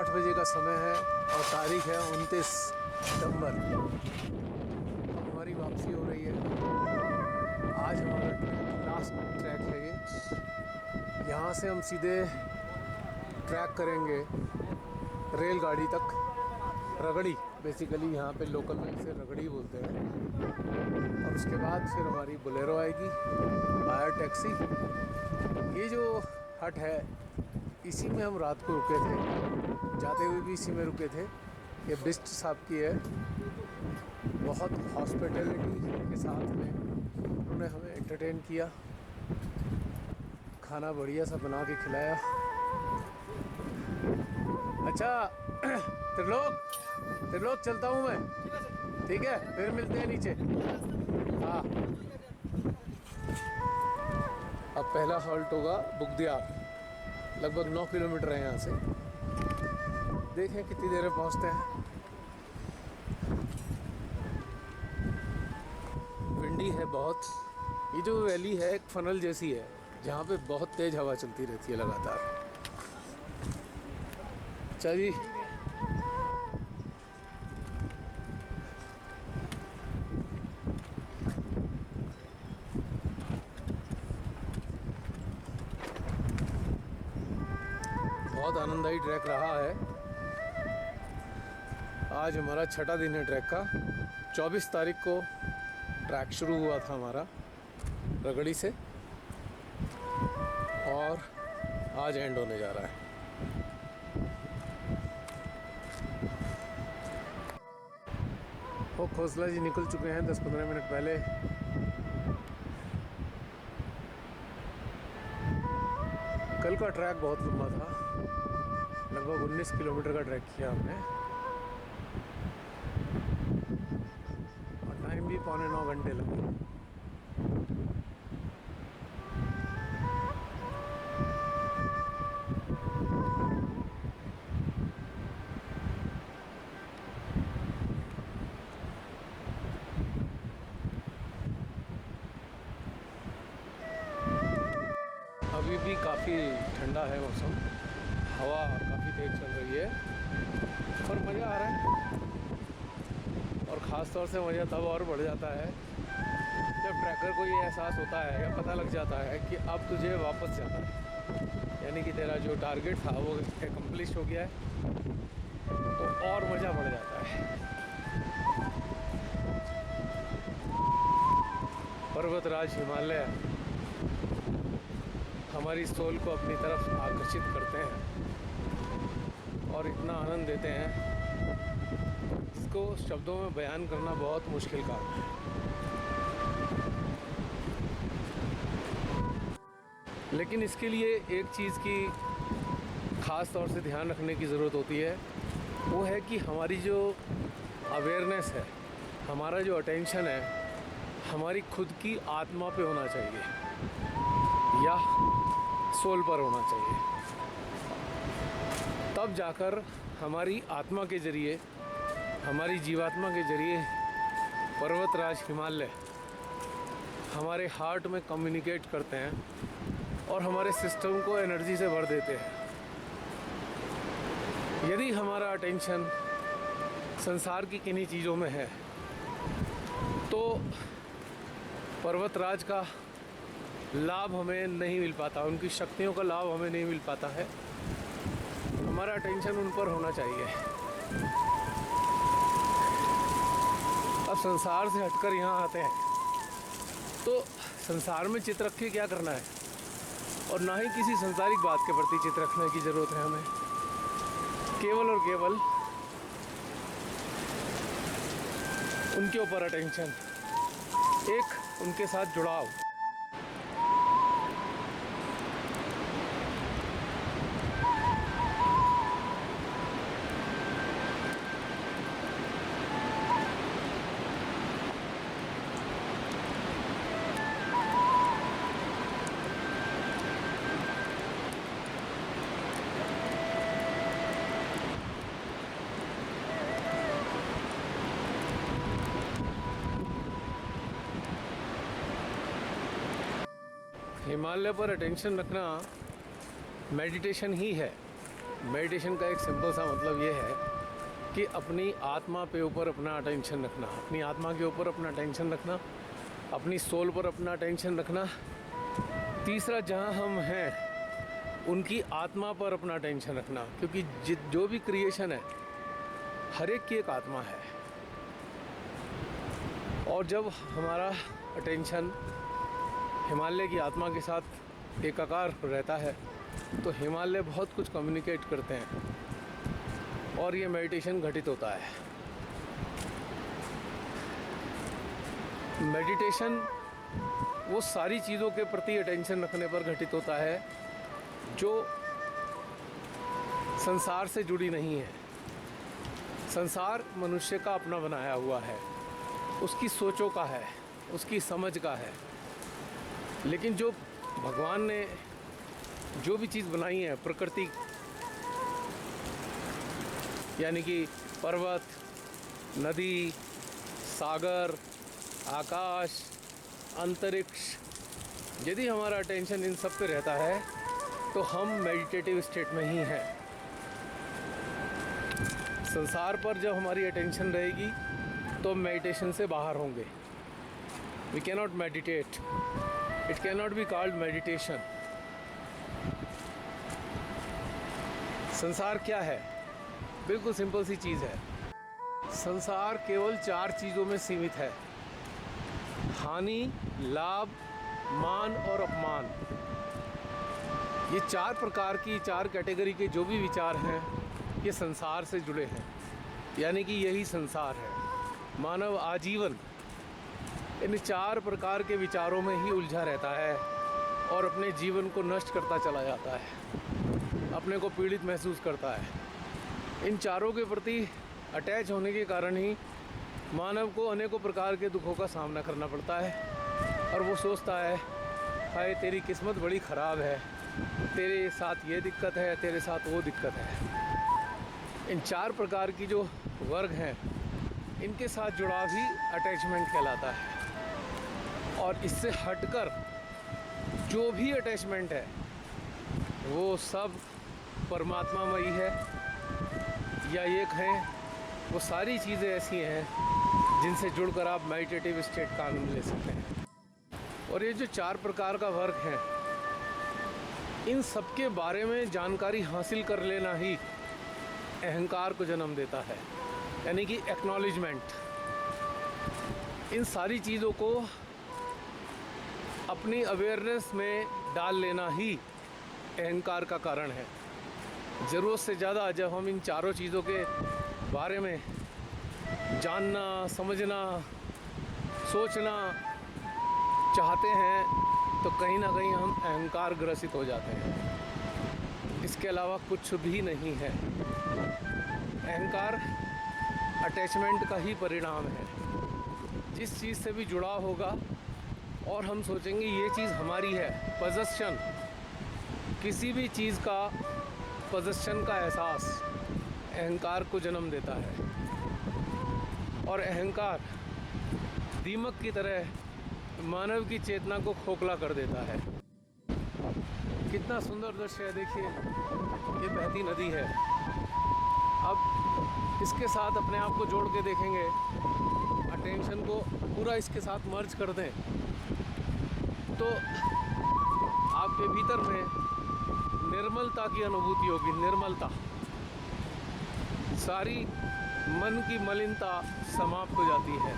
8 बजे का समय है और तारीख है 29 सितंबर। अब हमारी वापसी हो रही है। आज हमारा लास्ट ट्रैक है ये। यहाँ से हम सीधे ट्रैक करेंगे रेलगाड़ी तक, रगड़ी। बेसिकली यहाँ पे लोकल में इसे रगड़ी बोलते हैं। और उसके बाद फिर हमारी बोलेरो आएगी, बायर टैक्सी। ये जो हट है इसी में हम रात को रुके थे, जाते हुए भी इसी में रुके थे। ये बिस्ट साहब की है। बहुत हॉस्पिटैलिटी के साथ में उन्होंने हमें एंटरटेन किया, खाना बढ़िया सा बना के खिलाया। अच्छा त्रिलोक चलता हूँ मैं, ठीक है? फिर मिलते हैं नीचे। हाँ, अब पहला हॉल्ट होगा बुगदियार। लगभग 9 किलोमीटर है यहाँ से। देखें कितनी देर में पहुँचते हैं। विंडी है बहुत। ये जो वैली है एक फनल जैसी है, जहाँ पे बहुत तेज़ हवा चलती रहती है लगातार। अच्छा जी, बहुत आनंददायी ट्रैक रहा है। आज हमारा 6ठा दिन है ट्रैक का। 24 तारीख को ट्रैक शुरू हुआ था हमारा रगड़ी से, और आज एंड होने जा रहा है। वो खोसला जी निकल चुके हैं 10-15 मिनट पहले। कल का ट्रैक बहुत लंबा था, लगभग 19 किलोमीटर का ट्रैक किया हमने, और टाइम भी 8.25 घंटे लगे। अभी भी काफ़ी ठंडा है मौसम, हवा काफ़ी तेज़ चल रही है और मज़ा आ रहा है। और ख़ास तौर से मज़ा तब और बढ़ जाता है जब ट्रैकर को ये एहसास होता है या पता लग जाता है कि अब तुझे वापस जाना है, यानी कि तेरा जो टारगेट था वो एकम्प्लिश हो गया है, तो और मज़ा बढ़ जाता है। पर्वतराज हिमालय हमारी सोल को अपनी तरफ आकर्षित करते हैं और इतना आनंद देते हैं, इसको शब्दों में बयान करना बहुत मुश्किल काम है। लेकिन इसके लिए एक चीज़ की ख़ास तौर से ध्यान रखने की ज़रूरत होती है, वो है कि हमारी जो अवेयरनेस है, हमारा जो अटेंशन है, हमारी खुद की आत्मा पे होना चाहिए या सोल पर होना चाहिए। तब जाकर हमारी आत्मा के ज़रिए, हमारी जीवात्मा के ज़रिए पर्वतराज हिमालय हमारे हार्ट में कम्युनिकेट करते हैं और हमारे सिस्टम को एनर्जी से भर देते हैं। यदि हमारा अटेंशन संसार की किन्हीं चीज़ों में है तो पर्वतराज का लाभ हमें नहीं मिल पाता, उनकी शक्तियों का लाभ हमें नहीं मिल पाता है। हमारा अटेंशन उन पर होना चाहिए। अब संसार से हटकर यहाँ आते हैं तो संसार में चित्त रख के क्या करना है, और ना ही किसी संसारिक बात के प्रति चित्त रखने की ज़रूरत है हमें। केवल और केवल उनके ऊपर अटेंशन, एक उनके साथ जुड़ाव। हिमालय पर अटेंशन रखना मेडिटेशन ही है। मेडिटेशन का एक सिंपल सा मतलब ये है कि अपनी आत्मा पे ऊपर अपना अटेंशन रखना, अपनी आत्मा के ऊपर अपना अटेंशन रखना, अपनी सोल पर अपना अटेंशन रखना। तीसरा, जहाँ हम हैं उनकी आत्मा पर अपना अटेंशन रखना, क्योंकि जो भी क्रिएशन है हर एक की एक आत्मा है। और जब हमारा अटेंशन हिमालय की आत्मा के साथ एकाकार रहता है तो हिमालय बहुत कुछ कम्युनिकेट करते हैं और ये मेडिटेशन घटित होता है। मेडिटेशन वो सारी चीज़ों के प्रति अटेंशन रखने पर घटित होता है जो संसार से जुड़ी नहीं है। संसार मनुष्य का अपना बनाया हुआ है, उसकी सोचों का है, उसकी समझ का है। लेकिन जो भगवान ने जो भी चीज़ बनाई है, प्रकृति यानी कि पर्वत, नदी, सागर, आकाश, अंतरिक्ष, यदि हमारा अटेंशन इन सब पे रहता है तो हम मेडिटेटिव स्टेट में ही हैं। संसार पर जब हमारी अटेंशन रहेगी तो मेडिटेशन से बाहर होंगे। We can not meditate, it can not be called meditation. संसार क्या है? बिल्कुल सिंपल सी चीज़ है। संसार केवल 4 चीज़ों में सीमित है: हानि, लाभ, मान और अपमान। ये 4 प्रकार की 4 कैटेगरी के जो भी विचार हैं ये संसार से जुड़े हैं, यानी कि यही संसार है। मानव आजीवन इन 4 प्रकार के विचारों में ही उलझा रहता है और अपने जीवन को नष्ट करता चला जाता है, अपने को पीड़ित महसूस करता है। इन चारों के प्रति अटैच होने के कारण ही मानव को अनेकों प्रकार के दुखों का सामना करना पड़ता है और वो सोचता है, हाय तेरी किस्मत बड़ी ख़राब है, तेरे साथ ये दिक्कत है, तेरे साथ वो दिक्कत है। इन 4 प्रकार की जो वर्ग हैं इनके साथ जुड़ाव ही अटैचमेंट कहलाता है। और इससे हटकर जो भी अटैचमेंट है वो सब परमात्मामयी है या एक हैं। वो सारी चीज़ें ऐसी हैं जिनसे जुड़कर आप मेडिटेटिव स्टेट का आनंद ले सकते हैं। और ये जो 4 प्रकार का वर्ग है, इन सब के बारे में जानकारी हासिल कर लेना ही अहंकार को जन्म देता है, यानी कि एक्नॉलेजमेंट। इन सारी चीज़ों को अपनी अवेयरनेस में डाल लेना ही अहंकार का कारण है। ज़रूरत से ज़्यादा जब हम इन चारों चीज़ों के बारे में जानना, समझना, सोचना चाहते हैं तो कहीं ना कहीं हम अहंकार ग्रसित हो जाते हैं। इसके अलावा कुछ भी नहीं है। अहंकार अटैचमेंट का ही परिणाम है। जिस चीज़ से भी जुड़ा होगा और हम सोचेंगे ये चीज़ हमारी है, पजेशन, किसी भी चीज़ का पजेशन का एहसास अहंकार को जन्म देता है। और अहंकार दीमक की तरह मानव की चेतना को खोखला कर देता है। कितना सुंदर दृश्य है, देखिए ये बहती नदी है। अब इसके साथ अपने आप को जोड़ के देखेंगे, अटेंशन को पूरा इसके साथ मर्ज कर दें तो आपके भीतर में निर्मलता की अनुभूति होगी। निर्मलता, सारी मन की मलिनता समाप्त हो जाती है।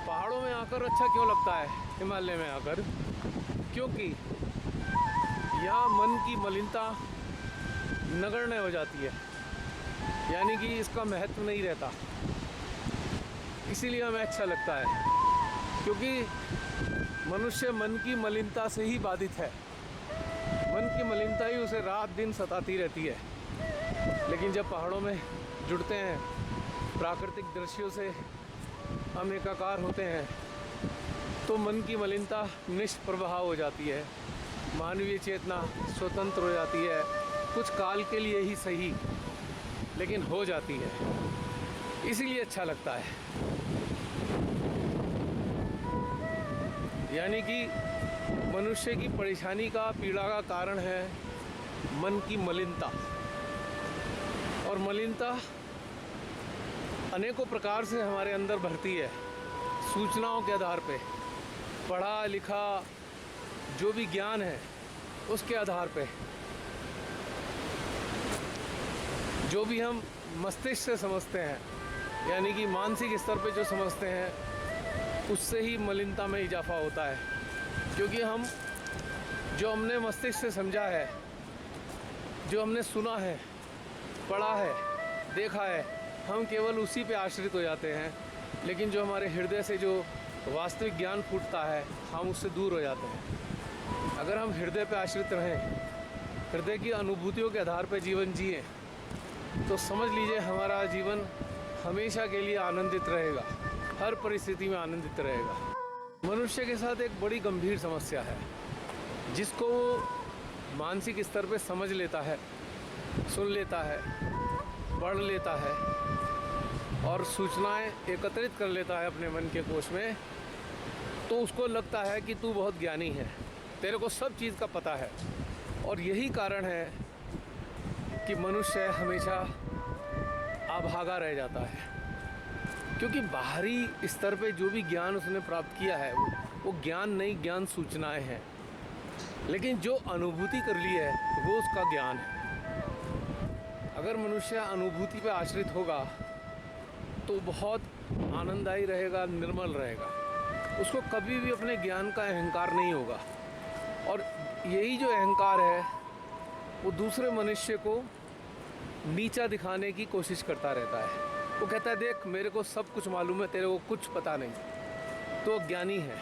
पहाड़ों में आकर अच्छा क्यों लगता है? हिमालय में आकर, क्योंकि यहाँ मन की मलिनता नगण्य हो जाती है, यानी कि इसका महत्व नहीं रहता। इसीलिए हमें अच्छा लगता है, क्योंकि मनुष्य मन की मलिनता से ही बाधित है। मन की मलिनता ही उसे रात दिन सताती रहती है। लेकिन जब पहाड़ों में जुड़ते हैं, प्राकृतिक दृश्यों से हम एकाकार होते हैं तो मन की मलिनता निष्प्रभाव हो जाती है। मानवीय चेतना स्वतंत्र हो जाती है, कुछ काल के लिए ही सही, लेकिन हो जाती है। इसीलिए अच्छा लगता है। यानी कि मनुष्य की परेशानी का, पीड़ा का कारण है मन की मलिनता। और मलिनता अनेकों प्रकार से हमारे अंदर भरती है। सूचनाओं के आधार पे, पढ़ा लिखा जो भी ज्ञान है उसके आधार पे, जो भी हम मस्तिष्क से समझते हैं, यानी कि मानसिक स्तर पे जो समझते हैं, उससे ही मलिनता में इजाफा होता है। क्योंकि हम जो हमने मस्तिष्क से समझा है, जो हमने सुना है, पढ़ा है, देखा है, हम केवल उसी पे आश्रित हो जाते हैं। लेकिन जो हमारे हृदय से जो वास्तविक ज्ञान फूटता है, हम उससे दूर हो जाते हैं। अगर हम हृदय पे आश्रित रहें, हृदय की अनुभूतियों के आधार पर जीवन जिए, तो समझ लीजिए हमारा जीवन हमेशा के लिए आनंदित रहेगा, हर परिस्थिति में आनंदित रहेगा। मनुष्य के साथ एक बड़ी गंभीर समस्या है, जिसको वो मानसिक स्तर पे समझ लेता है, सुन लेता है, पढ़ लेता है और सूचनाएं एकत्रित कर लेता है अपने मन के कोश में, तो उसको लगता है कि तू बहुत ज्ञानी है, तेरे को सब चीज़ का पता है। और यही कारण है कि मनुष्य हमेशा अभागा रह जाता है, क्योंकि बाहरी स्तर पे जो भी ज्ञान उसने प्राप्त किया है वो ज्ञान नहीं, ज्ञान सूचनाएं हैं। लेकिन जो अनुभूति कर ली है वो उसका ज्ञान है। अगर मनुष्य अनुभूति पे आश्रित होगा तो बहुत आनंददायी रहेगा, निर्मल रहेगा, उसको कभी भी अपने ज्ञान का अहंकार नहीं होगा। और यही जो अहंकार है वो दूसरे मनुष्य को नीचा दिखाने की कोशिश करता रहता है। वो कहता है, देख मेरे को सब कुछ मालूम है, तेरे को कुछ पता नहीं, तो ज्ञानी है,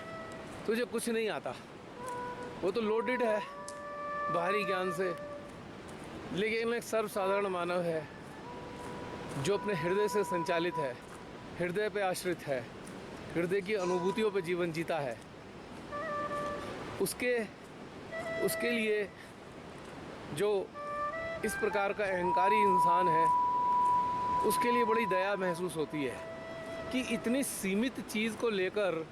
तुझे कुछ नहीं आता। वो तो लोडेड है बाहरी ज्ञान से, लेकिन एक सर्वसाधारण मानव है जो अपने हृदय से संचालित है, हृदय पे आश्रित है, हृदय की अनुभूतियों पे जीवन जीता है। उसके लिए जो इस प्रकार का अहंकारी इंसान है, उसके लिए बड़ी दया महसूस होती है कि इतनी सीमित चीज़ को लेकर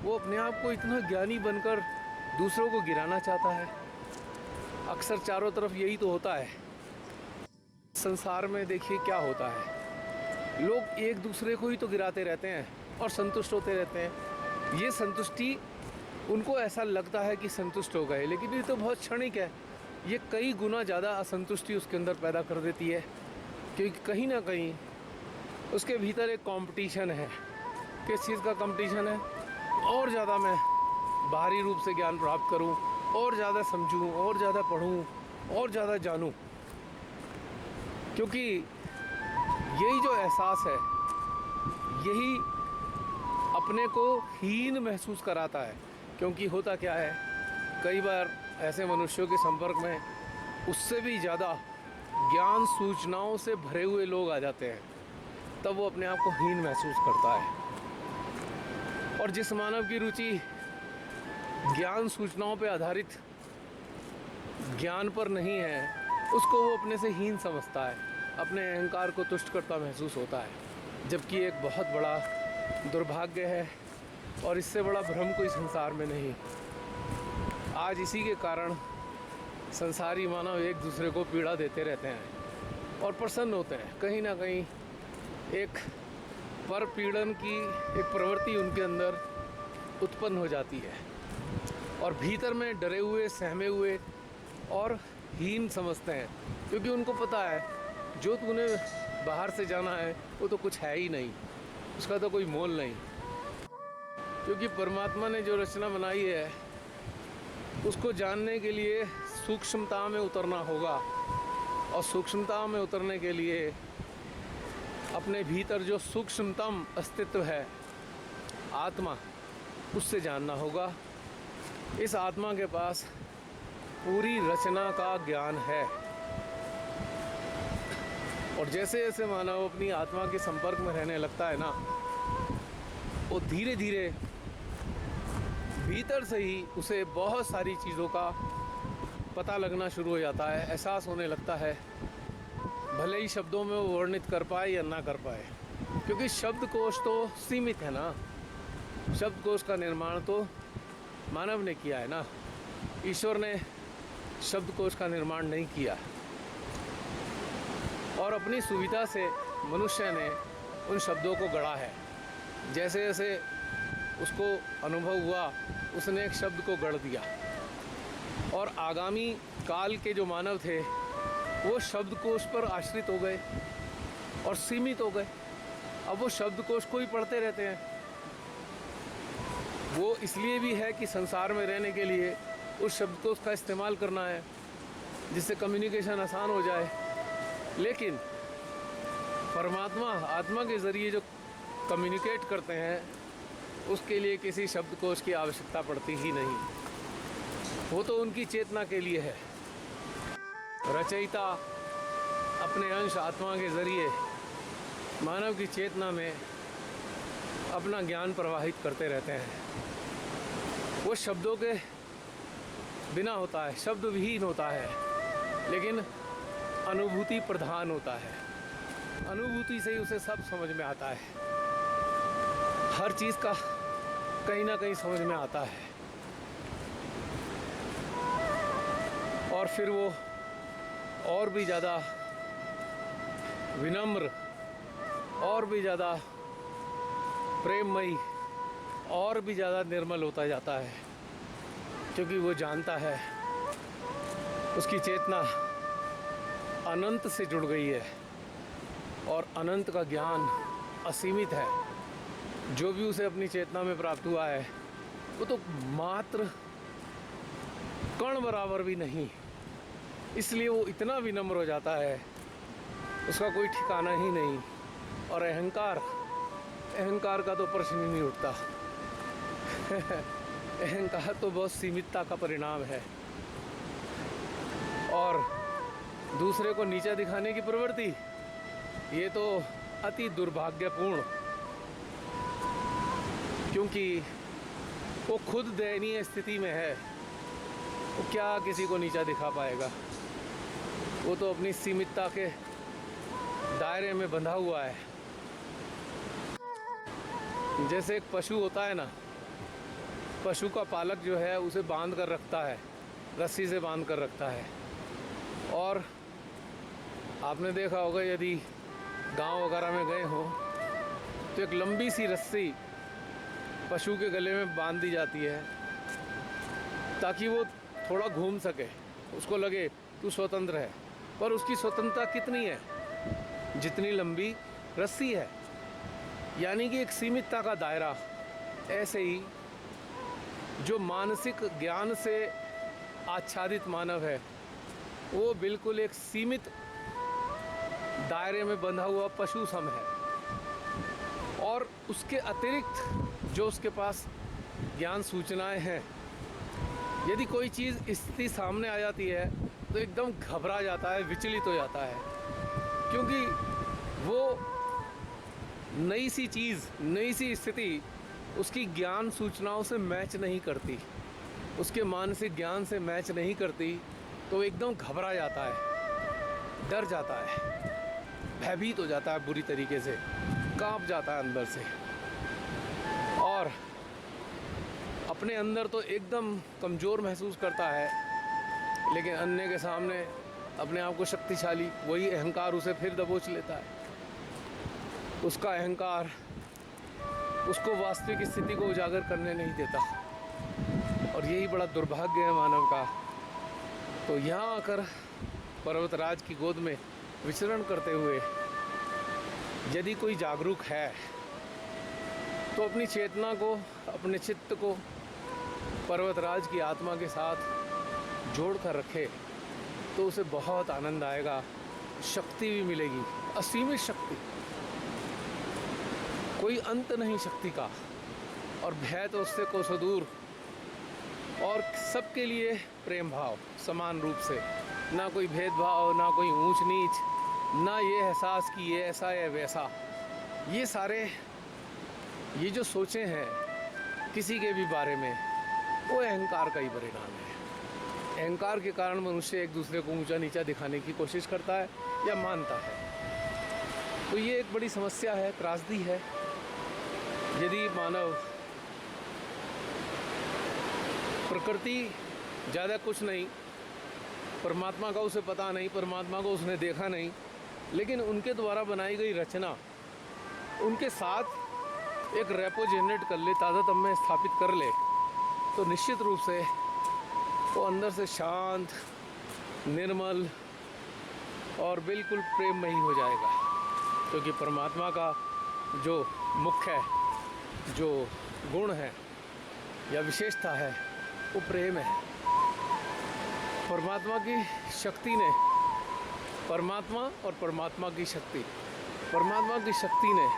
वो अपने आप को इतना ज्ञानी बनकर दूसरों को गिराना चाहता है। अक्सर चारों तरफ यही तो होता है। संसार में देखिए क्या होता है, लोग एक दूसरे को ही तो गिराते रहते हैं और संतुष्ट होते रहते हैं। ये संतुष्टि उनको ऐसा लगता है कि संतुष्ट हो गए, लेकिन ये तो बहुत क्षणिक है। ये कई गुना ज़्यादा असंतुष्टि उसके अंदर पैदा कर देती है, क्योंकि कहीं ना कहीं उसके भीतर एक कंपटीशन है। किस चीज़ का कंपटीशन है? और ज़्यादा मैं बाहरी रूप से ज्ञान प्राप्त करूं, और ज़्यादा समझूं, और ज़्यादा पढ़ूं, और ज़्यादा जानूं। क्योंकि यही जो एहसास है, यही अपने को हीन महसूस कराता है। क्योंकि होता क्या है, कई बार ऐसे मनुष्यों के संपर्क में उससे भी ज़्यादा ज्ञान सूचनाओं से भरे हुए लोग आ जाते हैं, तब वो अपने आप को हीन महसूस करता है। और जिस मानव की रुचि ज्ञान सूचनाओं पर आधारित ज्ञान पर नहीं है, उसको वो अपने से हीन समझता है, अपने अहंकार को तुष्ट करता महसूस होता है। जबकि एक बहुत बड़ा दुर्भाग्य है और इससे बड़ा भ्रम कोई संसार में नहीं। आज इसी के कारण संसारी मानव एक दूसरे को पीड़ा देते रहते हैं और प्रसन्न होते हैं। कहीं ना कहीं एक पर पीड़न की एक प्रवृत्ति उनके अंदर उत्पन्न हो जाती है और भीतर में डरे हुए, सहमे हुए और हीन समझते हैं, क्योंकि उनको पता है जो तूने बाहर से जाना है वो तो कुछ है ही नहीं, उसका तो कोई मोल नहीं। क्योंकि परमात्मा ने जो रचना बनाई है उसको जानने के लिए सूक्ष्मता में उतरना होगा, और सूक्ष्मता में उतरने के लिए अपने भीतर जो सूक्ष्मतम अस्तित्व है, आत्मा, उससे जानना होगा। इस आत्मा के पास पूरी रचना का ज्ञान है। और जैसे जैसे मानव अपनी आत्मा के संपर्क में रहने लगता है ना, वो धीरे धीरे भीतर से ही उसे बहुत सारी चीज़ों का पता लगना शुरू हो जाता है, एहसास होने लगता है, भले ही शब्दों में वो वर्णित कर पाए या ना कर पाए। क्योंकि शब्दकोश तो सीमित है ना, शब्दकोश का निर्माण तो मानव ने किया है ना, ईश्वर ने शब्दकोश का निर्माण नहीं किया। और अपनी सुविधा से मनुष्य ने उन शब्दों को गढ़ा है। जैसे जैसे उसको अनुभव हुआ उसने एक शब्द को गढ़ दिया, और आगामी काल के जो मानव थे वो शब्दकोश पर आश्रित हो गए और सीमित हो गए। अब वो शब्दकोश को ही पढ़ते रहते हैं। वो इसलिए भी है कि संसार में रहने के लिए उस शब्दकोश का इस्तेमाल करना है जिससे कम्युनिकेशन आसान हो जाए। लेकिन परमात्मा आत्मा के ज़रिए जो कम्युनिकेट करते हैं उसके लिए किसी शब्दकोश की आवश्यकता पड़ती ही नहीं। वो तो उनकी चेतना के लिए है। रचयिता अपने अंश आत्मा के ज़रिए मानव की चेतना में अपना ज्ञान प्रवाहित करते रहते हैं। वो शब्दों के बिना होता है, शब्द विहीन होता है, लेकिन अनुभूति प्रधान होता है। अनुभूति से ही उसे सब समझ में आता है। हर चीज़ का कहीं ना कहीं समझ में आता है, और फिर वो और भी ज़्यादा विनम्र, और भी ज़्यादा प्रेममयी, और भी ज़्यादा निर्मल होता जाता है, क्योंकि वो जानता है उसकी चेतना अनंत से जुड़ गई है और अनंत का ज्ञान असीमित है। जो भी उसे अपनी चेतना में प्राप्त हुआ है वो तो मात्र कण बराबर भी नहीं, इसलिए वो इतना विनम्र हो जाता है, उसका कोई ठिकाना ही नहीं। और अहंकार का तो प्रश्न ही नहीं उठता। अहंकार तो बहुत सीमितता का परिणाम है, और दूसरे को नीचा दिखाने की प्रवृत्ति, ये तो अति दुर्भाग्यपूर्ण, क्योंकि वो खुद दयनीय स्थिति में है। वो क्या किसी को नीचा दिखा पाएगा? वो तो अपनी सीमितता के दायरे में बंधा हुआ है। जैसे एक पशु होता है ना, पशु का पालक जो है उसे बांध कर रखता है, रस्सी से बांध कर रखता है। और आपने देखा होगा, यदि गांव वगैरह में गए हो तो एक लंबी सी रस्सी पशु के गले में बांध दी जाती है ताकि वो थोड़ा घूम सके, उसको लगे तू स्वतंत्र है। पर उसकी स्वतंत्रता कितनी है? जितनी लंबी रस्सी है, यानी कि एक सीमितता का दायरा। ऐसे ही जो मानसिक ज्ञान से आच्छादित मानव है वो बिल्कुल एक सीमित दायरे में बंधा हुआ पशु सम है, और उसके अतिरिक्त जो उसके पास ज्ञान सूचनाएं हैं, यदि कोई चीज़ स्थिति सामने आ जाती है तो एकदम घबरा जाता है, विचलित हो जाता है, क्योंकि वो नई सी चीज़, नई सी स्थिति उसकी ज्ञान सूचनाओं से मैच नहीं करती, उसके मानसिक ज्ञान से मैच नहीं करती, तो एकदम घबरा जाता है, डर जाता है, भयभीत हो जाता है, बुरी तरीके से कांप जाता है अंदर से, और अपने अंदर तो एकदम कमज़ोर महसूस करता है, लेकिन अन्य के सामने अपने आप को शक्तिशाली, वही अहंकार उसे फिर दबोच लेता है। उसका अहंकार उसको वास्तविक स्थिति को उजागर करने नहीं देता, और यही बड़ा दुर्भाग्य है मानव का। तो यहाँ आकर पर्वतराज की गोद में विचरण करते हुए यदि कोई जागरूक है तो अपनी चेतना को, अपने चित्त को पर्वतराज की आत्मा के साथ जोड़ कर रखे तो उसे बहुत आनंद आएगा, शक्ति भी मिलेगी, असीमित शक्ति, कोई अंत नहीं शक्ति का, और भय तो उससे कोसों दूर, और सबके लिए प्रेम भाव समान रूप से, ना कोई भेदभाव, ना कोई ऊंच नीच, ना ये एहसास कि ये ऐसा है वैसा। ये सारे ये जो सोचें हैं किसी के भी बारे में, वो अहंकार का ही परिणाम है। अहंकार के कारण मनुष्य एक दूसरे को ऊंचा नीचा दिखाने की कोशिश करता है या मानता है। तो ये एक बड़ी समस्या है, त्रासदी है। यदि मानव प्रकृति ज़्यादा कुछ नहीं, परमात्मा का उसे पता नहीं, परमात्मा को उसने देखा नहीं, लेकिन उनके द्वारा बनाई गई रचना उनके साथ एक रेपो जनरेट कर ले, तादात्म्य में स्थापित कर ले, तो निश्चित रूप से वो अंदर से शांत, निर्मल और बिल्कुल प्रेममयी हो जाएगा। क्योंकि परमात्मा का जो मुख्य जो गुण है या विशेषता है वो प्रेम है। परमात्मा की शक्ति ने, परमात्मा और परमात्मा की शक्ति ने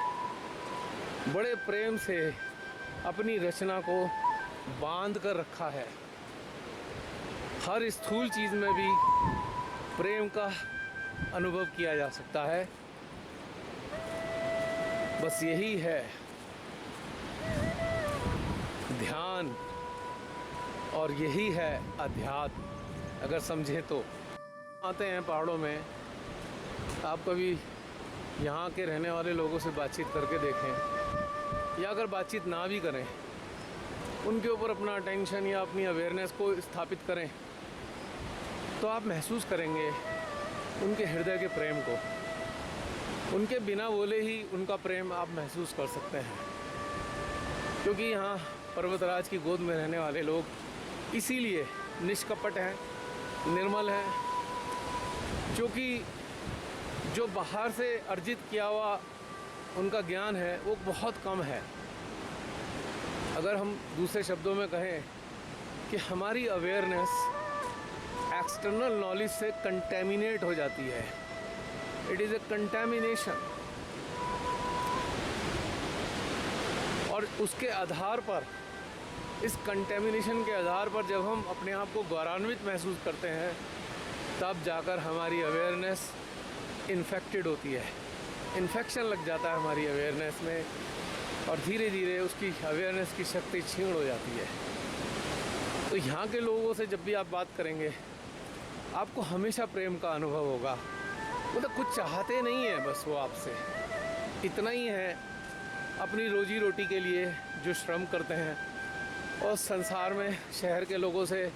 बड़े प्रेम से अपनी रचना को बांध कर रखा है। हर स्थूल चीज़ में भी प्रेम का अनुभव किया जा सकता है। बस यही है ध्यान और यही है अध्यात्म, अगर समझें तो। आते हैं पहाड़ों में, आप कभी यहाँ के रहने वाले लोगों से बातचीत करके देखें, या अगर बातचीत ना भी करें, उनके ऊपर अपना अटेंशन या अपनी अवेयरनेस को स्थापित करें, तो आप महसूस करेंगे उनके हृदय के प्रेम को। उनके बिना बोले ही उनका प्रेम आप महसूस कर सकते हैं। क्योंकि यहाँ पर्वतराज की गोद में रहने वाले लोग इसीलिए निष्कपट हैं, निर्मल हैं, क्योंकि जो बाहर से अर्जित किया हुआ उनका ज्ञान है वो बहुत कम है। अगर हम दूसरे शब्दों में कहें कि हमारी अवेयरनेस एक्सटर्नल नॉलेज से कंटेमिनेट हो जाती है, इट इज़ ए कंटेमिनेशन। और उसके आधार पर, इस कंटेमिनेशन के आधार पर जब हम अपने आप को गौरवान्वित महसूस करते हैं, तब जाकर हमारी अवेयरनेस इन्फेक्टेड होती है, इन्फेक्शन लग जाता है हमारी अवेयरनेस में, और धीरे धीरे उसकी अवेयरनेस की शक्ति क्षीण हो जाती है। तो यहाँ के लोगों से जब भी आप बात करेंगे, आपको हमेशा प्रेम का अनुभव होगा। मतलब कुछ चाहते नहीं है, बस वो आपसे इतना ही है, अपनी रोजी रोटी के लिए जो श्रम करते हैं। और संसार में शहर के लोगों से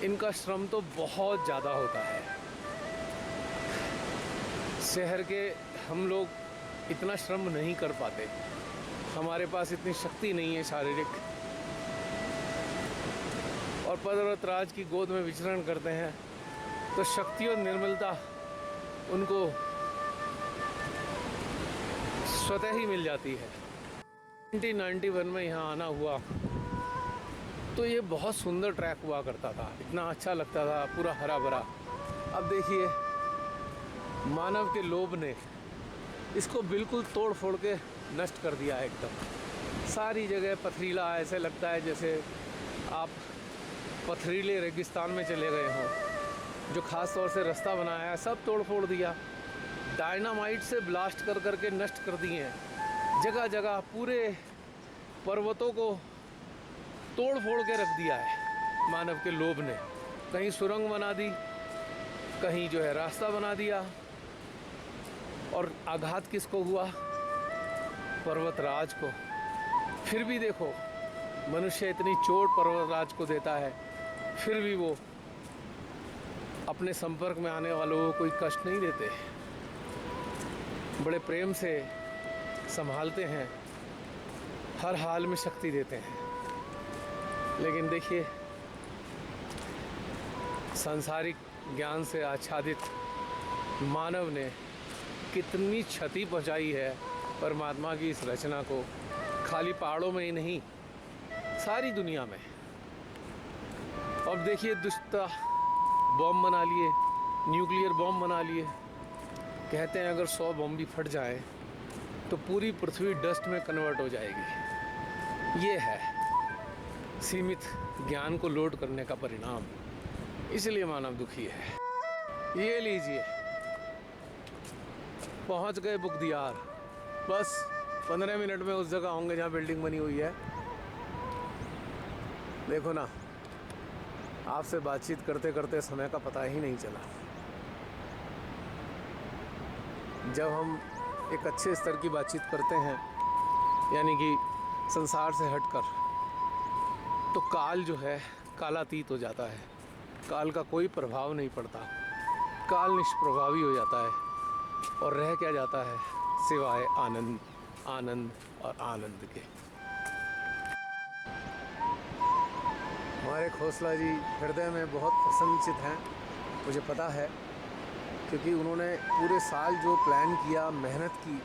इनका श्रम तो बहुत ज़्यादा होता है। शहर के हम लोग इतना श्रम नहीं कर पाते, हमारे पास इतनी शक्ति नहीं है शारीरिक, और पर्वतराज की गोद में विचरण करते हैं तो शक्ति और निर्मलता उनको स्वतः ही मिल जाती है। 1991 में यहाँ आना हुआ तो ये बहुत सुंदर ट्रैक हुआ करता था, इतना अच्छा लगता था, पूरा हरा भरा। अब देखिए मानव के लोभ ने इसको बिल्कुल तोड़ फोड़ के नष्ट कर दिया है एकदम। सारी जगह पथरीला, ऐसे लगता है जैसे आप पथरीले रेगिस्तान में चले गए हों। जो ख़ास तौर से रास्ता बनाया है सब तोड़ फोड़ दिया, डायनामाइट से ब्लास्ट कर करके नष्ट कर दिए हैं। जगह जगह पूरे पर्वतों को तोड़ फोड़ के रख दिया है मानव के लोभ ने। कहीं सुरंग बना दी, कहीं जो है रास्ता बना दिया। और आघात किसको हुआ? पर्वतराज को। फिर भी देखो मनुष्य इतनी चोट पर्वतराज को देता है, फिर भी वो अपने संपर्क में आने वालों को कोई कष्ट नहीं देते, बड़े प्रेम से संभालते हैं, हर हाल में शक्ति देते हैं। लेकिन देखिए सांसारिक ज्ञान से आच्छादित मानव ने कितनी क्षति पहुंचाई है परमात्मा की इस रचना को। खाली पहाड़ों में ही नहीं, सारी दुनिया में। अब देखिए दुष्टता बॉम्ब बना लिए, न्यूक्लियर बॉम्ब बना लिए। कहते हैं अगर 100 बॉम्ब भी फट जाए तो पूरी पृथ्वी डस्ट में कन्वर्ट हो जाएगी। ये है सीमित ज्ञान को लोड करने का परिणाम। इसलिए मानव दुखी है। ये लीजिए पहुंच गए बुगदियार। बस 15 मिनट में उस जगह होंगे जहाँ बिल्डिंग बनी हुई है। देखो ना, आपसे बातचीत करते करते समय का पता ही नहीं चला। जब हम एक अच्छे स्तर की बातचीत करते हैं, यानी कि संसार से हटकर, तो काल जो है कालातीत हो जाता है। काल का कोई प्रभाव नहीं पड़ता, काल निष्प्रभावी हो जाता है। और रह क्या जाता है सिवाय आनंद, आनंद और आनंद के। हमारे खोसला जी हृदय में बहुत प्रसन्नचित हैं, मुझे पता है, क्योंकि उन्होंने पूरे साल जो प्लान किया, मेहनत की,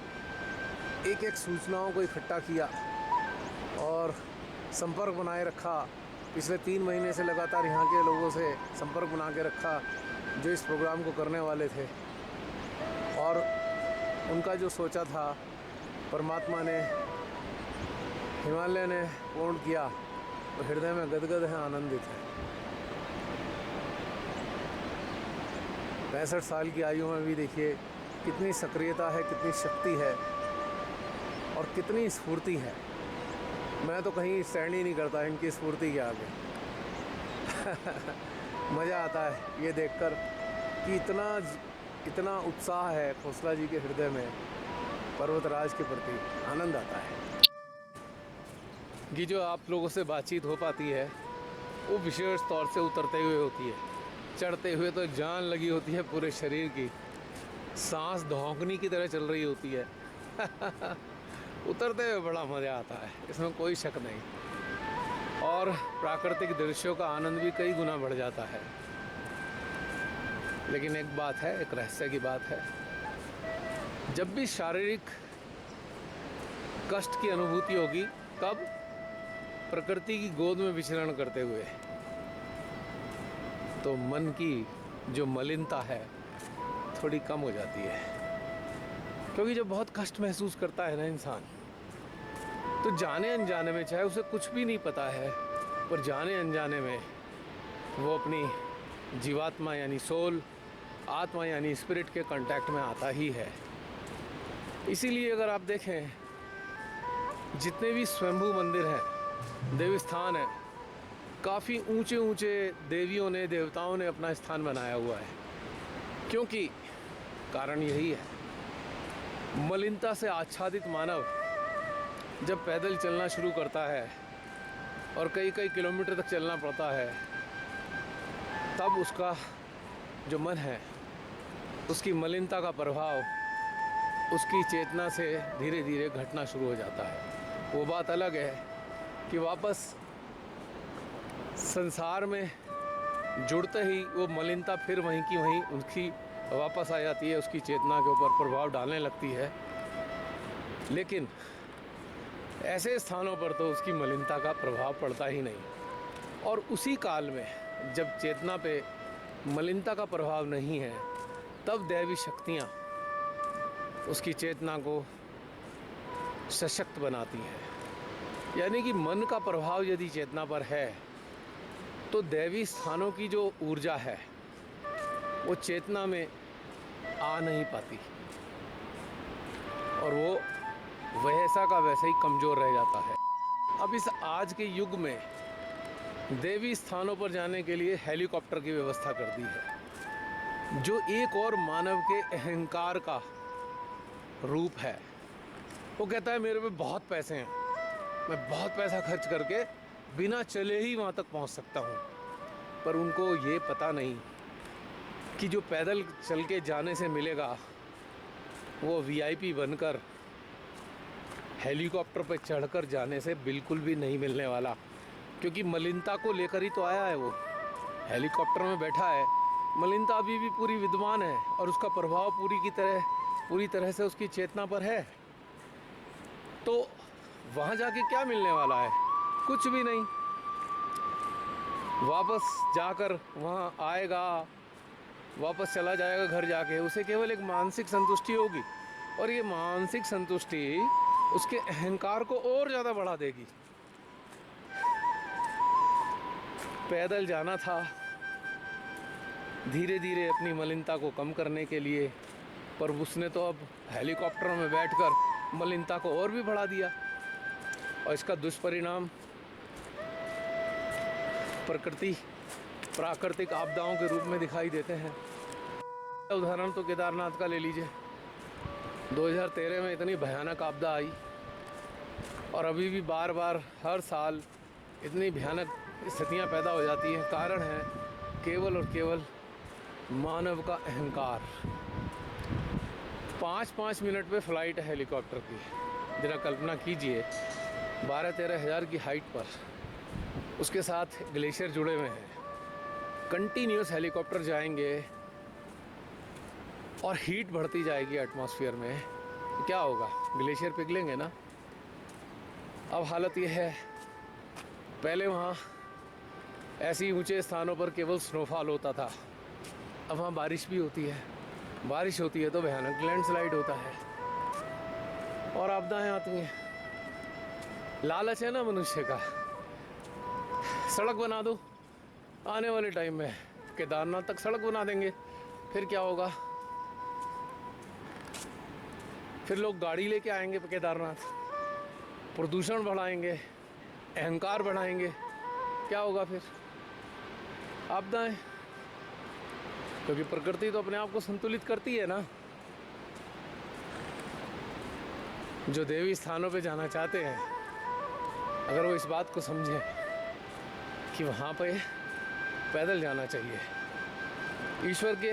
एक एक सूचनाओं को इकट्ठा किया और संपर्क बनाए रखा। पिछले 3 महीने से लगातार यहाँ के लोगों से संपर्क बना के रखा जो इस प्रोग्राम को करने वाले थे, और उनका जो सोचा था परमात्मा ने, हिमालय ने पूर्ण किया। तो हृदय में गदगद है, आनंदित है। 65 साल की आयु में भी देखिए कितनी सक्रियता है, कितनी शक्ति है और कितनी स्फूर्ति है। मैं तो कहीं स्टैंड ही नहीं करता इनकी स्फूर्ति के आगे। मज़ा आता है ये देखकर कि इतना उत्साह है खोसला जी के हृदय में पर्वतराज के प्रति। आनंद आता है कि जो आप लोगों से बातचीत हो पाती है वो विशेष तौर से उतरते हुए होती है। चढ़ते हुए तो जान लगी होती है पूरे शरीर की, सांस धौंकनी की तरह चल रही होती है। उतरते हुए बड़ा मज़ा आता है, इसमें कोई शक नहीं। और प्राकृतिक दृश्यों का आनंद भी कई गुना बढ़ जाता है। लेकिन एक बात है, एक रहस्य की बात है, जब भी शारीरिक कष्ट की अनुभूति होगी, कब? प्रकृति की गोद में विचरण करते हुए। तो मन की जो मलिनता है थोड़ी कम हो जाती है, क्योंकि जब बहुत कष्ट महसूस करता है ना इंसान, तो जाने अनजाने में, चाहे उसे कुछ भी नहीं पता है, पर जाने अनजाने में वो अपनी जीवात्मा यानी सोल, आत्मा यानी स्पिरिट के कांटेक्ट में आता ही है। इसीलिए अगर आप देखें जितने भी स्वयंभू मंदिर हैं, देवी स्थान है, काफ़ी ऊंचे ऊंचे देवियों ने, देवताओं ने अपना स्थान बनाया हुआ है। क्योंकि कारण यही है, मलिनता से आच्छादित मानव जब पैदल चलना शुरू करता है और कई कई किलोमीटर तक चलना पड़ता है, तब उसका जो मन है, उसकी मलिनता का प्रभाव उसकी चेतना से धीरे धीरे घटना शुरू हो जाता है। वो बात अलग है कि वापस संसार में जुड़ते ही वो मलिनता फिर वहीं की वहीं उसकी वापस आ जाती है, उसकी चेतना के ऊपर प्रभाव डालने लगती है। लेकिन ऐसे स्थानों पर तो उसकी मलिनता का प्रभाव पड़ता ही नहीं। और उसी काल में जब चेतना पे मलिनता का प्रभाव नहीं है, तब दैवी शक्तियाँ उसकी चेतना को सशक्त बनाती हैं। यानी कि मन का प्रभाव यदि चेतना पर है, तो दैवी स्थानों की जो ऊर्जा है वो चेतना में आ नहीं पाती और वो वैसा का वैसा ही कमज़ोर रह जाता है। अब इस आज के युग में देवी स्थानों पर जाने के लिए हेलीकॉप्टर की व्यवस्था कर दी है, जो एक और मानव के अहंकार का रूप है। वो कहता है मेरे पे बहुत पैसे हैं, मैं बहुत पैसा खर्च करके बिना चले ही वहाँ तक पहुँच सकता हूँ। पर उनको ये पता नहीं कि जो पैदल चल के जाने से मिलेगा वो वीआईपी बनकर हेलीकॉप्टर पर चढ़कर जाने से बिल्कुल भी नहीं मिलने वाला। क्योंकि मलिनता को लेकर ही तो आया है वो, हेलीकॉप्टर में बैठा है, मलिनता अभी भी पूरी विद्यमान है और उसका प्रभाव पूरी तरह से उसकी चेतना पर है। तो वहाँ जाके क्या मिलने वाला है? कुछ भी नहीं। वापस जाकर वहाँ आएगा, वापस चला जाएगा घर जाके, उसे केवल एक मानसिक संतुष्टि होगी और ये मानसिक संतुष्टि उसके अहंकार को और ज़्यादा बढ़ा देगी। पैदल जाना था धीरे धीरे अपनी मलिनता को कम करने के लिए, पर उसने तो अब हेलीकॉप्टर में बैठकर मलिनता को और भी बढ़ा दिया। और इसका दुष्परिणाम प्राकृतिक आपदाओं के रूप में दिखाई देते हैं। उदाहरण तो केदारनाथ का ले लीजिए। 2013 में इतनी भयानक आपदा आई और अभी भी बार बार हर साल इतनी भयानक स्थितियां पैदा हो जाती हैं। कारण है केवल और केवल मानव का अहंकार। 5-5 मिनट पे फ़्लाइट है हेलीकॉप्टर की। जरा कल्पना कीजिए 12-13 हज़ार की हाइट पर, उसके साथ ग्लेशियर जुड़े हुए हैं, कंटिन्यूस हेलीकॉप्टर जाएंगे और हीट बढ़ती जाएगी एटमॉस्फेयर में, तो क्या होगा? ग्लेशियर पिघलेंगे ना। अब हालत ये है, पहले वहाँ ऐसी ऊंचे स्थानों पर केवल स्नोफॉल होता था, अब वहाँ बारिश भी होती है। बारिश होती है तो भयानक लैंडस्लाइड होता है और आपदाएं आती हैं। लालच है ना मनुष्य का। सड़क बना दो, आने वाले टाइम में केदारनाथ तक सड़क बना देंगे, फिर क्या होगा? फिर लोग गाड़ी लेके आएंगे केदारनाथ, प्रदूषण बढ़ाएंगे, अहंकार बढ़ाएंगे, क्या होगा फिर? आपदाएं। क्योंकि प्रकृति तो अपने आप को संतुलित करती है ना। जो देवी स्थानों पे जाना चाहते हैं, अगर वो इस बात को समझें कि वहाँ पे पैदल जाना चाहिए, ईश्वर के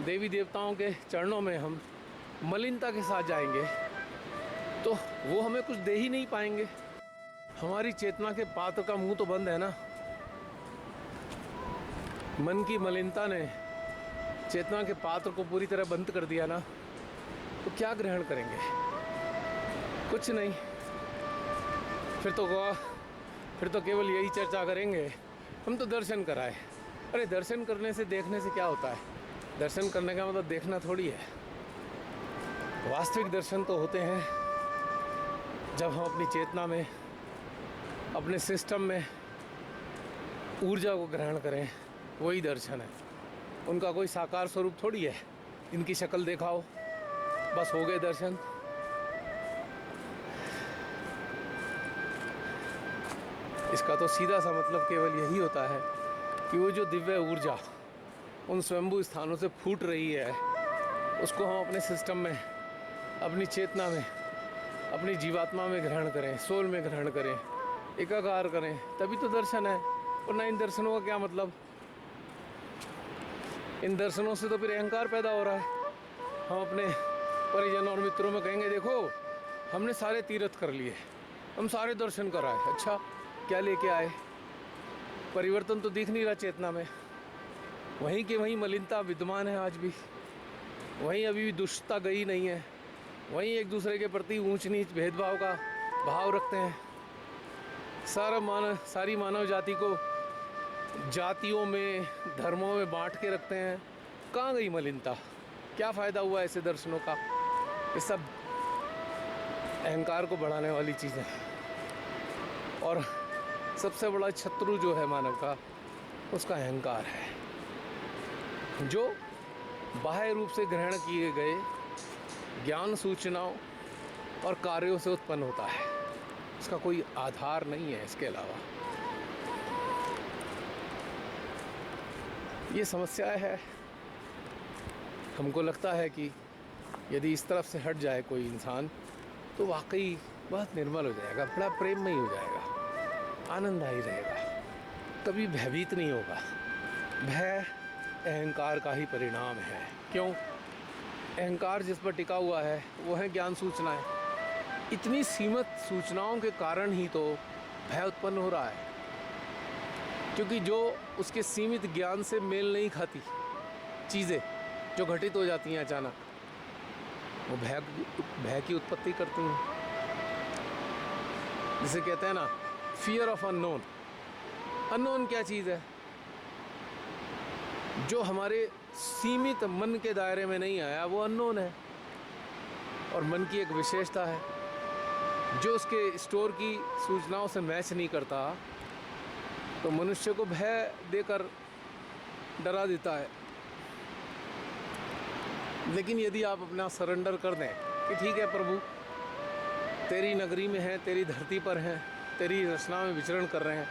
देवी देवताओं के चरणों में हम मलिनता के साथ जाएंगे तो वो हमें कुछ दे ही नहीं पाएंगे। हमारी चेतना के पात्र का मुंह तो बंद है ना। मन की मलिनता ने चेतना के पात्र को पूरी तरह बंद कर दिया ना, तो क्या ग्रहण करेंगे? कुछ नहीं। फिर तो केवल यही चर्चा करेंगे, हम तो दर्शन कराए। अरे दर्शन करने से, देखने से क्या होता है? दर्शन करने का मतलब देखना थोड़ी है। वास्तविक दर्शन तो होते हैं जब हम अपनी चेतना में, अपने सिस्टम में ऊर्जा को ग्रहण करें, वही दर्शन है। उनका कोई साकार स्वरूप थोड़ी है, इनकी शक्ल दिखाओ बस हो गए दर्शन। इसका तो सीधा सा मतलब केवल यही होता है कि वो जो दिव्य ऊर्जा उन स्वयंभू स्थानों से फूट रही है, उसको हम अपने सिस्टम में, अपनी चेतना में, अपनी जीवात्मा में ग्रहण करें, सोल में ग्रहण करें, एकाकार करें, तभी तो दर्शन है। और ना इन दर्शनों का क्या मतलब? इन दर्शनों से तो फिर अहंकार पैदा हो रहा है। हम अपने परिजनों और मित्रों में कहेंगे, देखो हमने सारे तीर्थ कर लिए, हम सारे दर्शन कराए। अच्छा, क्या लेके आए? परिवर्तन तो दिख नहीं रहा चेतना में। वहीं के वहीं मलिनता विद्यमान है आज भी, वहीं अभी भी दुष्टता गई नहीं है, वहीं एक दूसरे के प्रति ऊंच नीच भेदभाव का भाव रखते हैं। सारी मानव जाति को जातियों में, धर्मों में बांट के रखते हैं। कहाँ गई मलिनता? क्या फ़ायदा हुआ ऐसे दर्शनों का? ये सब अहंकार को बढ़ाने वाली चीज़ें हैं। और सबसे बड़ा शत्रु जो है मानव का, उसका अहंकार है, जो बाह्य रूप से ग्रहण किए गए ज्ञान, सूचनाओं और कार्यों से उत्पन्न होता है। इसका कोई आधार नहीं है इसके अलावा। ये समस्या है। हमको लगता है कि यदि इस तरफ से हट जाए कोई इंसान तो वाकई बहुत निर्मल हो जाएगा, बड़ा प्रेममय हो जाएगा, आनंददायी रहेगा, कभी भयभीत नहीं होगा। भय अहंकार का ही परिणाम है। क्यों? अहंकार जिस पर टिका हुआ है वो है ज्ञान, सूचनाएं। इतनी सीमित सूचनाओं के कारण ही तो भय उत्पन्न हो रहा है, क्योंकि जो उसके सीमित ज्ञान से मेल नहीं खाती चीज़ें जो घटित हो जाती हैं अचानक, वो भय की उत्पत्ति करती हैं। जिसे कहते हैं ना, फियर ऑफ अननोन। अननोन क्या चीज़ है? जो हमारे सीमित मन के दायरे में नहीं आया, वो अननोन है। और मन की एक विशेषता है, जो उसके स्टोर की सूचनाओं से मैच नहीं करता तो मनुष्य को भय देकर डरा देता है। लेकिन यदि आप अपना सरेंडर कर दें कि ठीक है प्रभु, तेरी नगरी में हैं, तेरी धरती पर हैं, तेरी रचना में विचरण कर रहे हैं,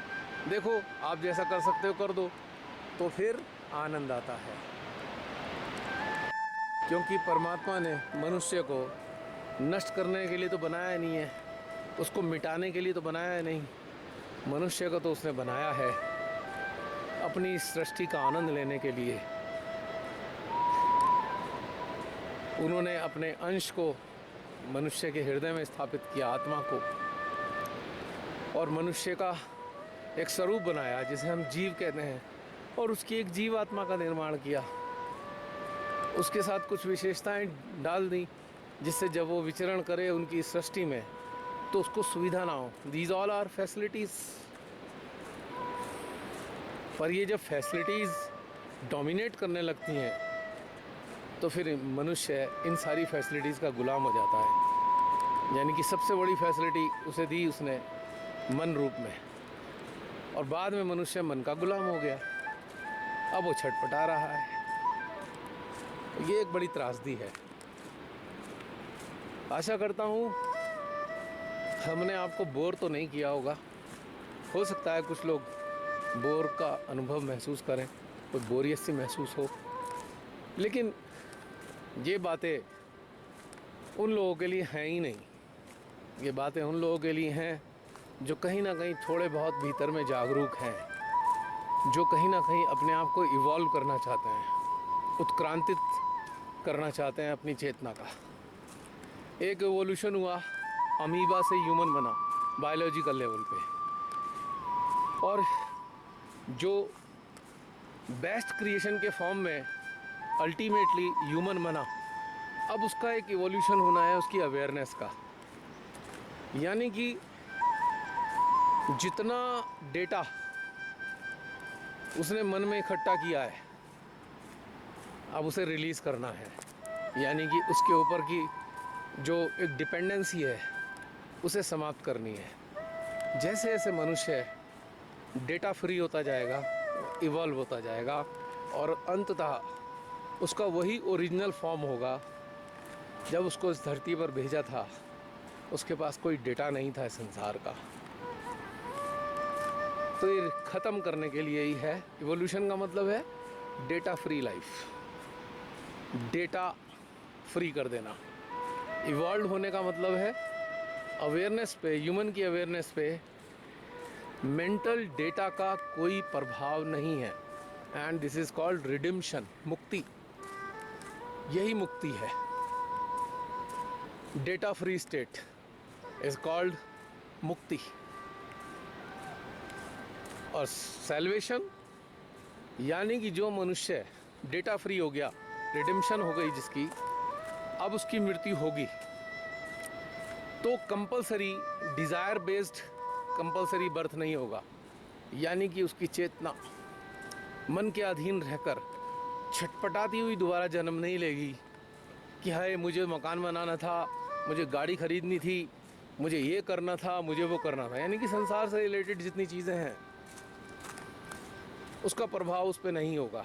देखो आप जैसा कर सकते हो कर दो, तो फिर आनंद आता है। क्योंकि परमात्मा ने मनुष्य को नष्ट करने के लिए तो बनाया नहीं है, उसको मिटाने के लिए तो बनाया नहीं। मनुष्य को तो उसने बनाया है अपनी सृष्टि का आनंद लेने के लिए। उन्होंने अपने अंश को मनुष्य के हृदय में स्थापित किया, आत्मा को, और मनुष्य का एक स्वरूप बनाया जिसे हम जीव कहते हैं, और उसकी एक जीव आत्मा का निर्माण किया। उसके साथ कुछ विशेषताएं डाल दी जिससे जब वो विचरण करे उनकी सृष्टि में तो उसको सुविधा ना हो। These all are facilities. पर ये जब फैसिलिटीज़ डोमिनेट करने लगती हैं तो फिर मनुष्य इन सारी फैसिलिटीज़ का गुलाम हो जाता है। यानी कि सबसे बड़ी फैसिलिटी उसे दी उसने मन रूप में, और बाद में मनुष्य मन का गुलाम हो गया। अब वो छटपटा रहा है। ये एक बड़ी त्रासदी है। आशा करता हूँ हमने आपको बोर तो नहीं किया होगा। हो सकता है कुछ लोग बोर का अनुभव महसूस करें, कोई बोरियत सी महसूस हो, लेकिन ये बातें उन लोगों के लिए हैं ही नहीं। ये बातें उन लोगों के लिए हैं जो कहीं ना कहीं थोड़े बहुत भीतर में जागरूक हैं, जो कहीं ना कहीं अपने आप को इवॉल्व करना चाहते हैं, उत्क्रांतित करना चाहते हैं अपनी चेतना का। एक एवोल्यूशन हुआ, अमीबा से ह्यूमन बना बायोलॉजिकल लेवल पे, और जो बेस्ट क्रिएशन के फॉर्म में अल्टीमेटली ह्यूमन बना, अब उसका एक इवोल्यूशन होना है उसकी अवेयरनेस का। यानी कि जितना डेटा उसने मन में इकट्ठा किया है अब उसे रिलीज़ करना है। यानी कि उसके ऊपर की जो एक डिपेंडेंसी है उसे समाप्त करनी है। जैसे जैसे मनुष्य डेटा फ्री होता जाएगा, इवॉल्व होता जाएगा, और अंततः उसका वही ओरिजिनल फॉर्म होगा। जब उसको इस धरती पर भेजा था उसके पास कोई डेटा नहीं था इस संसार का। तो ये ख़त्म करने के लिए ही है। इवोल्यूशन का मतलब है data free life, data free कर देना। इवॉल्व होने का मतलब है अवेयरनेस पे, ह्यूमन की अवेयरनेस पे मेंटल डेटा का कोई प्रभाव नहीं है। And this is called Redemption, मुक्ति। यही मुक्ति है। Data free state is called मुक्ति। और सैल्वेशन यानी कि जो मनुष्य डेटा फ्री हो गया, रिडिम्पशन हो गई जिसकी, अब उसकी मृत्यु होगी तो compulsory desire based compulsory birth नहीं होगा। यानी कि उसकी चेतना मन के अधीन रहकर छटपटाती हुई दोबारा जन्म नहीं लेगी कि हाय मुझे मकान बनाना था, मुझे गाड़ी खरीदनी थी, मुझे ये करना था, मुझे वो करना था। यानी कि संसार से रिलेटेड जितनी चीज़ें हैं उसका प्रभाव उस पर नहीं होगा।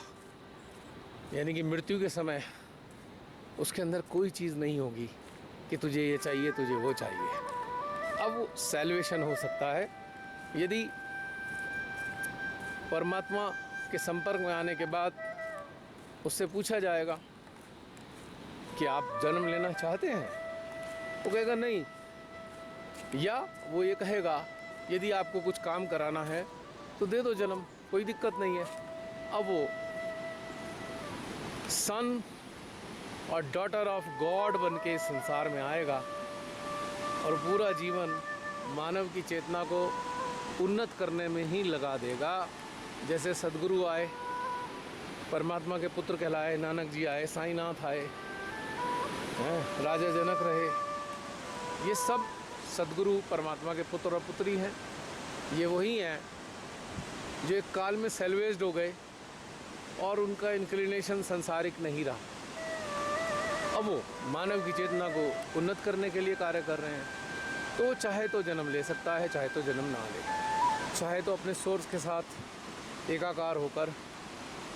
यानी कि मृत्यु के समय उसके अंदर कोई चीज़ नहीं होगी कि तुझे ये चाहिए, तुझे वो चाहिए। अब वो सैल्वेशन हो सकता है यदि परमात्मा के संपर्क में आने के बाद उससे पूछा जाएगा कि आप जन्म लेना चाहते हैं, वो कहेगा नहीं, या वो ये कहेगा यदि आपको कुछ काम कराना है तो दे दो जन्म, कोई दिक्कत नहीं है। अब वो सन और डॉटर ऑफ गॉड बन के इस संसार में आएगा और पूरा जीवन मानव की चेतना को उन्नत करने में ही लगा देगा। जैसे सदगुरु आए, परमात्मा के पुत्र कहलाए, नानक जी आए, साईनाथ आए, राजा जनक रहे, ये सब सदगुरु परमात्मा के पुत्र और पुत्री हैं। ये वही हैं जो एक काल में सेल्वेज्ड हो गए और उनका इंक्लिनेशन संसारिक नहीं रहा। अब वो मानव की चेतना को उन्नत करने के लिए कार्य कर रहे हैं। तो चाहे तो जन्म ले सकता है, चाहे तो जन्म ना ले, चाहे तो अपने सोर्स के साथ एकाकार होकर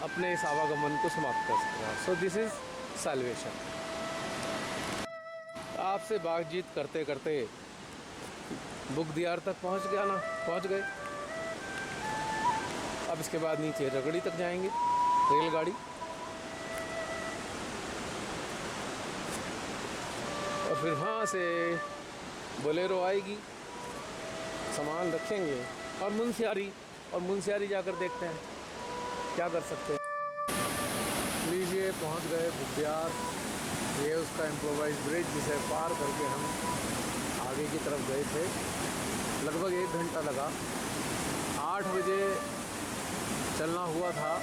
अपने इस आवागमन को समाप्त कर सकता है। So this is salvation. आपसे बातचीत करते करते बुक दियार तक पहुंच गए। अब इसके बाद नीचे रगड़ी तक जाएंगे, रेलगाड़ी, और फिर वहाँ से बोलेरो आएगी, सामान रखेंगे और मुंशियारी जाकर देखते हैं क्या कर सकते हैं। लीजिए पहुँच गए बुक दियार। ये उसका इम्प्रोवाइज ब्रिज जिसे पार करके हम आगे की तरफ गए थे। लगभग 1 घंटा लगा। 8 बजे चलना हुआ था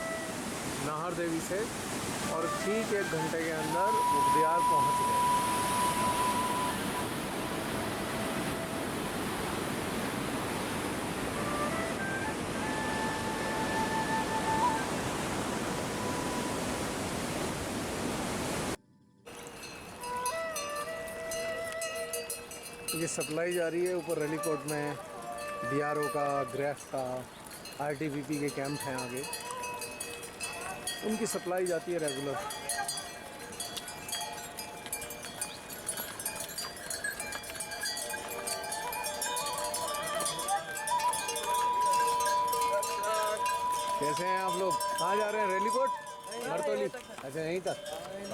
नाहर देवी से और ठीक 1 घंटे के अंदर मुगदियार पहुंच गए। ये सप्लाई जा रही है ऊपर रेलीकोट में। DRO का, ग्रेफ का, RTPP के कैंप हैं आगे, उनकी सप्लाई जाती है रेगुलर। कैसे हैं आप लोग? कहाँ जा रहे हैं? रेलीकोट, मरतोली? अच्छा, यहीं तक।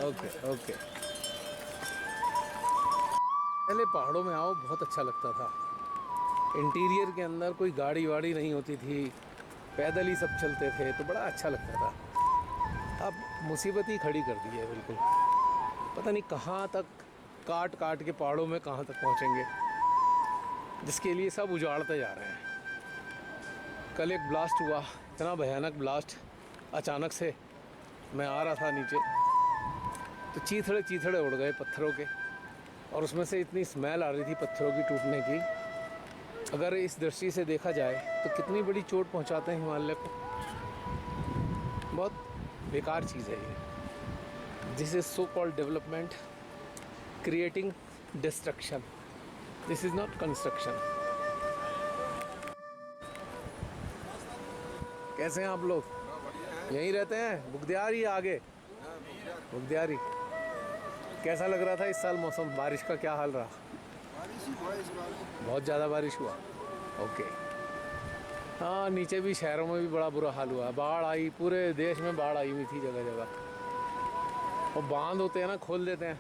Okay okay. पहले पहाड़ों में आओ बहुत अच्छा लगता था। इंटीरियर के अंदर कोई गाड़ी वाड़ी नहीं होती थी, पैदल ही सब चलते थे, तो बड़ा अच्छा लगता था। अब मुसीबत ही खड़ी कर दी है बिल्कुल। पता नहीं कहाँ तक काट काट के पहाड़ों में कहाँ तक पहुँचेंगे, जिसके लिए सब उजाड़ते जा रहे हैं। कल एक ब्लास्ट हुआ, इतना भयानक ब्लास्ट। अचानक से मैं आ रहा था नीचे तो चीथड़े चीथड़े उड़ गए पत्थरों के, और उसमें से इतनी स्मेल आ रही थी पत्थरों की टूटने की। अगर इस दृष्टि से देखा जाए तो कितनी बड़ी चोट पहुंचाते हैं हिमालय को। बहुत बेकार चीज़ है ये। This is so called development creating destruction. This is not construction. कैसे हैं आप लोग? यहीं रहते हैं? बुगदियार ही आगे? बुगदियार ही। कैसा लग रहा था इस साल मौसम? बारिश का क्या हाल रहा? बारिश ही हुआ इस बार। बहुत ज़्यादा बारिश हुआ। ओके। हाँ, नीचे भी शहरों में भी बड़ा बुरा हाल हुआ। बाढ़ आई, पूरे देश में बाढ़ आई हुई थी जगह जगह। और बांध होते हैं ना, खोल देते हैं।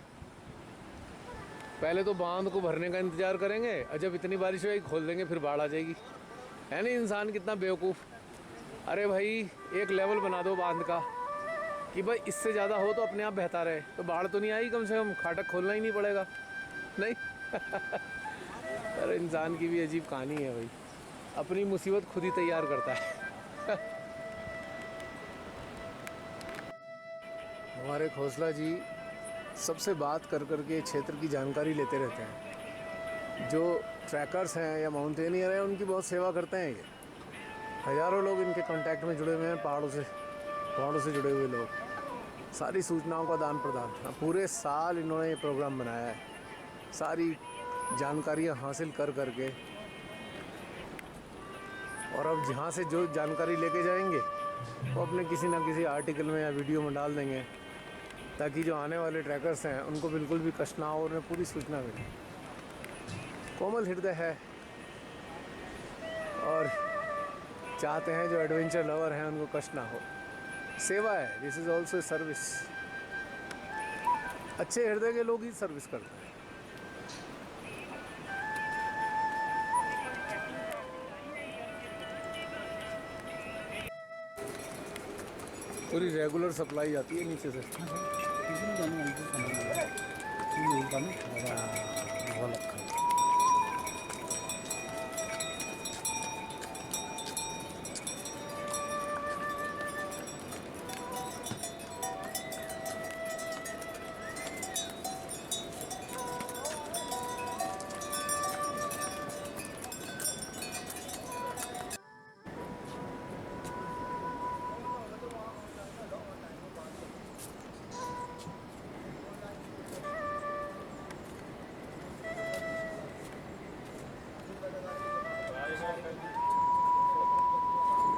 पहले तो बांध को भरने का इंतज़ार करेंगे, और जब इतनी बारिश होगी खोल देंगे, फिर बाढ़ आ जाएगी। है नहीं इंसान कितना बेवकूफ़। अरे भाई, एक लेवल बना दो बांध का कि भाई इससे ज़्यादा हो तो अपने आप बहता रहे, तो बाढ़ तो नहीं आई। कम से कम फाटक खोलना ही नहीं पड़ेगा। नहीं। अरे इंसान की भी अजीब कहानी है भाई, अपनी मुसीबत खुद ही तैयार करता है। हमारे खोसला जी सबसे बात कर कर के क्षेत्र की जानकारी लेते रहते हैं। जो ट्रैकर्स हैं या माउंटेनियर हैं, उनकी बहुत सेवा करते हैं ये। हज़ारों लोग इनके कांटेक्ट में जुड़े हुए हैं, पहाड़ों से जुड़े हुए लोग। सारी सूचनाओं का दान प्रदान। पूरे साल इन्होंने ये प्रोग्राम बनाया है, सारी जानकारियाँ हासिल कर कर के। और अब जहाँ से जो जानकारी लेके जाएंगे वो अपने किसी ना किसी आर्टिकल में या वीडियो में डाल देंगे, ताकि जो आने वाले ट्रैकर्स हैं उनको बिल्कुल भी कष्ट ना हो और उन्हें पूरी सूचना मिले। कोमल हृदय है और चाहते हैं जो एडवेंचर लवर हैं उनको कष्ट ना हो। सेवा है, दिस इज़ ऑल्सो सर्विस। अच्छे हृदय के लोग ही सर्विस करते हैं। पूरी रेगुलर सप्लाई जाती है नीचे से।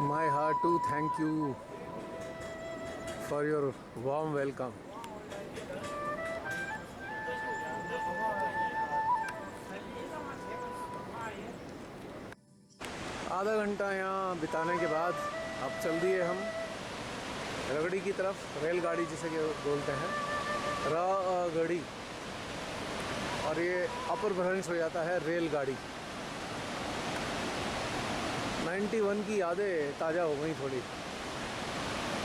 My heart to thank you for your warm welcome. आधा घंटा यहाँ बिताने के बाद अब चल दिए हम रगड़ी की तरफ। रेलगाड़ी जिसे बोलते हैं, रगड़ी, और ये अपर भ्रंश हो जाता है रेलगाड़ी। 91 की यादें ताज़ा हो गई थोड़ी।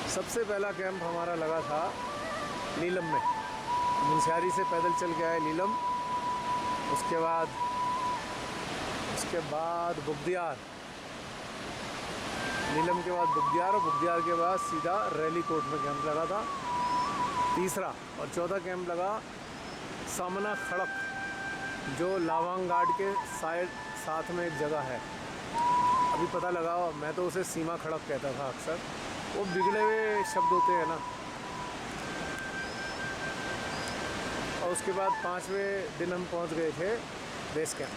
सबसे पहला कैंप हमारा लगा था नीलम में, मुनस्यारी से पैदल चल के आए नीलम, उसके बाद बुग्दियार, नीलम के बाद बुग्दियार, और बुग्दियार के बाद सीधा रैली कोट में कैंप लगा था तीसरा। और चौथा कैंप लगा सामना खड़क, जो लावांग घाट के साथ में एक जगह है, अभी पता लगाओ, मैं तो उसे सीमा खड़क कहता था अक्सर, वो बिगड़े हुए शब्द होते हैं ना। और उसके बाद 5वें दिन हम पहुंच गए थे बेस कैंप।